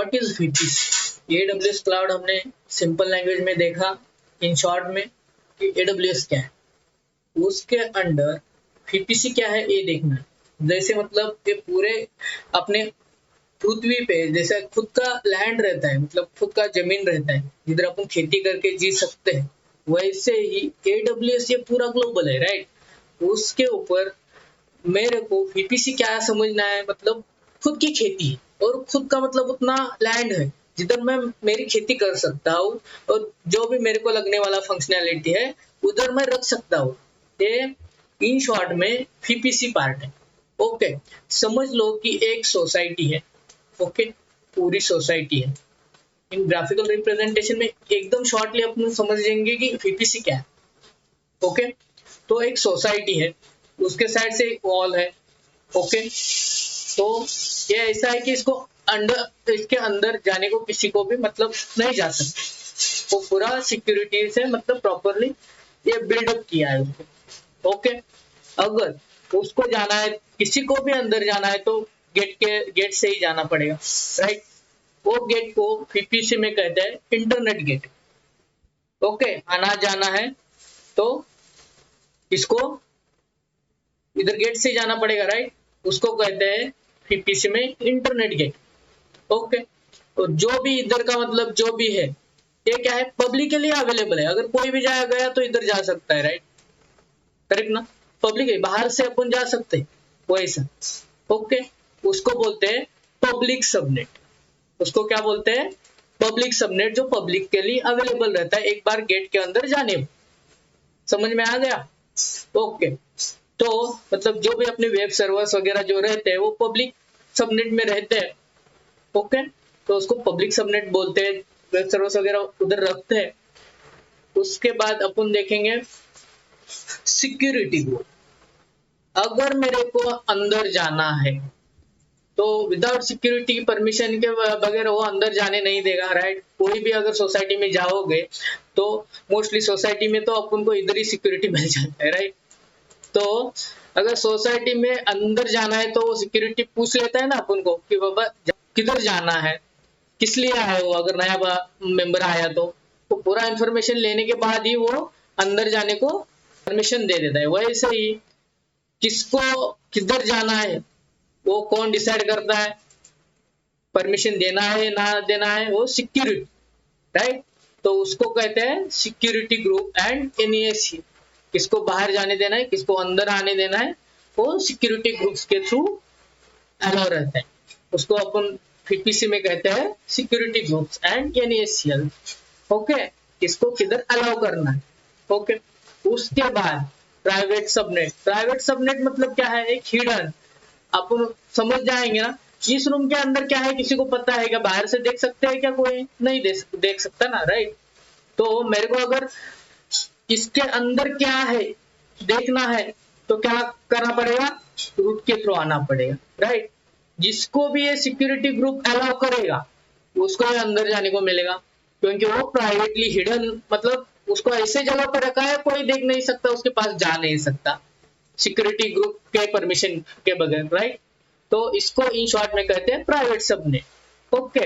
What is VPC? AWS cloud हमने simple language में देखा इन शॉर्ट में कि AWS क्या है, उसके अंडर VPC क्या है ये देखना है। जैसे मतलब ये पूरे अपने पृथ्वी पे जैसे खुद का लैंड रहता है, मतलब खुद का जमीन रहता है जिधर अपन खेती करके जी सकते हैं, वैसे ही AWS ये पूरा ग्लोबल है, राइट। उसके ऊपर मेरे को VPC क्या समझना है, मतलब खुद की खेती है और खुद का मतलब उतना लैंड है जिधर मैं मेरी खेती कर सकता हूँ और जो भी मेरे को लगने वाला फंक्शनैलिटी है उधर मैं रख सकता हूँ। ये इन शॉर्ट में VPC पार्ट है। ओके, समझ लो कि एक सोसाइटी है, ओके, पूरी सोसाइटी है। इन ग्राफिकल रिप्रेजेंटेशन में एकदम शॉर्टली अपन समझ लेंगे कि VPC क्या है। ओके, तो एक सोसाइटी है, उसके साइड से एक वॉल है, ओके। तो ये ऐसा है कि इसके अंदर जाने को किसी को भी मतलब नहीं जा सकता, वो पूरा सिक्योरिटी से मतलब प्रॉपरली ये बिल्डअप किया है उसको। ओके, अगर उसको जाना है, किसी को भी अंदर जाना है तो गेट से ही जाना पड़ेगा, राइट। वो गेट को VPC में कहते हैं इंटरनेट गेट। ओके, आना जाना है तो इसको इधर गेट से जाना पड़ेगा, राइट। उसको कहते हैं VPC में इंटरनेट गेट। ओके, और जो भी इधर का मतलब जो भी है ये क्या है, पब्लिक के लिए अवेलेबल है। अगर कोई भी जाया गया तो इधर जा सकता है, राइट, करेक्ट ना। पब्लिक है, बाहर से अपन जा सकते हैं वैसा। ओके, उसको बोलते हैं पब्लिक सबनेट। उसको क्या बोलते हैं, पब्लिक सबनेट, जो पब्लिक के लिए अवेलेबल रहता है एक बार गेट के अंदर जाने में। समझ में आ गया? ओके, तो मतलब जो भी अपने वेब सर्वर्स वगैरह जो रहते हैं वो पब्लिक सबनेट में रहते हैं। ओके, तो उसको पब्लिक सबनेट बोलते हैं, वेब सर्वर्स वगैरह उधर रखते हैं। उसके बाद अपन देखेंगे सिक्योरिटी ग्रुप। अगर मेरे को अंदर जाना है तो विदाउट सिक्योरिटी की परमिशन के बगैर वो अंदर जाने नहीं देगा, राइट। कोई भी अगर सोसाइटी में जाओगे तो मोस्टली सोसाइटी में तो अपन को इधर ही सिक्योरिटी मिल जाता है, राइट। तो अगर सोसाइटी में अंदर जाना है तो वो सिक्योरिटी पूछ लेता है ना अपन को कि बाबा किधर जाना है, किस लिए आए हो। अगर नया मेंबर आया तो पूरा इंफॉर्मेशन लेने के बाद ही वो अंदर जाने को परमिशन दे देता है। वैसे ही किसको किधर जाना है वो कौन डिसाइड करता है, परमिशन देना है ना देना है, वो सिक्योरिटी, राइट। तो उसको कहते हैं सिक्योरिटी ग्रुप एंड NASC। किसको बाहर जाने देना है, किसको अंदर आने देना है, वो सिक्योरिटी ग्रुप्स के थ्रू अलाउ रहता है। उसको अपन VPC में कहते हैं security groups and NASCL। Okay, किसको किधर अलाउ करना है। ओके, उसके बाद प्राइवेट सबनेट। प्राइवेट सबनेट मतलब क्या है, एक हिडन, अपन समझ जाएंगे ना। इस रूम के अंदर क्या है किसी को पता है क्या, बाहर से देख सकते हैं क्या, कोई नहीं देख सकता ना, राइट। तो मेरे को अगर इसके अंदर क्या है देखना है तो क्या करना पड़ेगा, रूट के थ्रू आना पड़ेगा, राइट। जिसको भी ये सिक्योरिटी ग्रुप अलाउ करेगा उसको अंदर जाने को मिलेगा, क्योंकि वो प्राइवेटली हिडन, मतलब उसको ऐसे जगह पर रखा है कोई देख नहीं सकता, उसके पास जा नहीं सकता सिक्योरिटी ग्रुप के परमिशन के बगैर, राइट। तो इसको इन शॉर्ट में कहते हैं प्राइवेट सबनेट। ओके,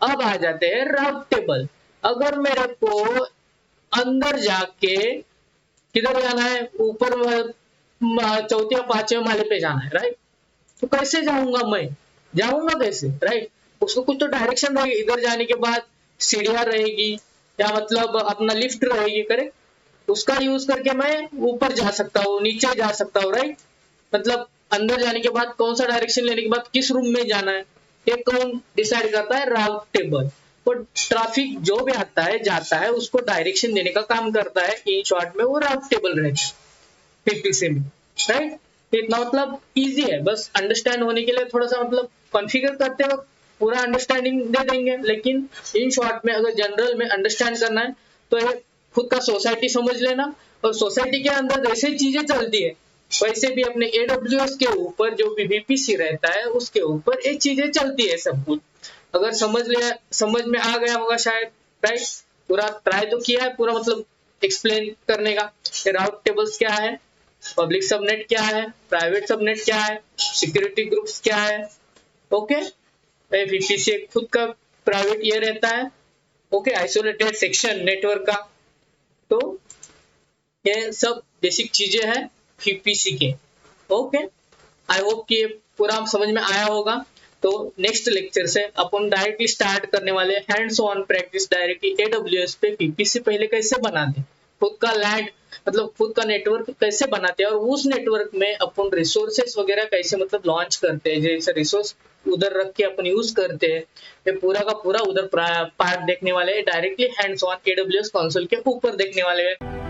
अब आ जाते हैं राउट टेबल। अगर मेरे को अंदर जाके किधर जाना है, ऊपर चौथे या पांचवें माले पे जाना है, राइट। तो कैसे जाऊंगा, मैं जाऊंगा कैसे, राइट। उसको कुछ तो डायरेक्शन रहेगी, इधर जाने के बाद सीढ़ियां रहेगी या मतलब अपना लिफ्ट रहेगी, करेक्ट। उसका यूज करके मैं ऊपर जा सकता हूँ, नीचे जा सकता हूँ, राइट। मतलब अंदर जाने के बाद कौन सा डायरेक्शन लेने के बाद किस रूम में जाना है ये कौन डिसाइड करता है, राउट टेबल। तो ट्रैफिक जो भी आता है जाता है उसको डायरेक्शन देने का काम करता है, इन शॉर्ट में वो राउट टेबल रहता है VPC में, राइट। इतना मतलब इजी है, बस अंडरस्टैंड होने के लिए थोड़ा सा मतलब कॉन्फ़िगर करते वक्त पूरा अंडरस्टैंडिंग दे देंगे, लेकिन इन शॉर्ट में अगर जनरल में अंडरस्टैंड करना है तो ये खुद का सोसाइटी समझ लेना, और सोसाइटी के अंदर जैसे चीजें चलती है वैसे भी अपने AWS के ऊपर जो भी VPC रहता है उसके ऊपर ये चीजें चलती है सब कुछ। अगर समझ में आ गया होगा शायद, राइट। पूरा ट्राई तो किया है, पूरा मतलब एक्सप्लेन करने का, राउट टेबल्स क्या है, पब्लिक सबनेट क्या है, प्राइवेट सबनेट क्या है, सिक्योरिटी ग्रुप्स क्या है। ओके, VPC खुद का प्राइवेट ये रहता है, ओके, आइसोलेटेड सेक्शन नेटवर्क का। तो ये सब बेसिक चीजें हैं VPC के। ओके, आई होप कि ये पूरा समझ में आया होगा। तो नेक्स्ट लेक्चर से अपन डायरेक्टली स्टार्ट करने वाले hands on practice directly AWS पे VPC पहले कैसे बनाते, खुद का लैंड मतलब खुद का नेटवर्क कैसे बनाते हैं, और उस नेटवर्क में अपन रिसोर्सेस वगैरह कैसे मतलब लॉन्च करते हैं, जैसे रिसोर्स उधर रख के अपन यूज करते हैं, ये पूरा का पूरा उधर पार्ट देखने वाले हैं, directly hands on AWS console के ऊपर देखने वाले हैं।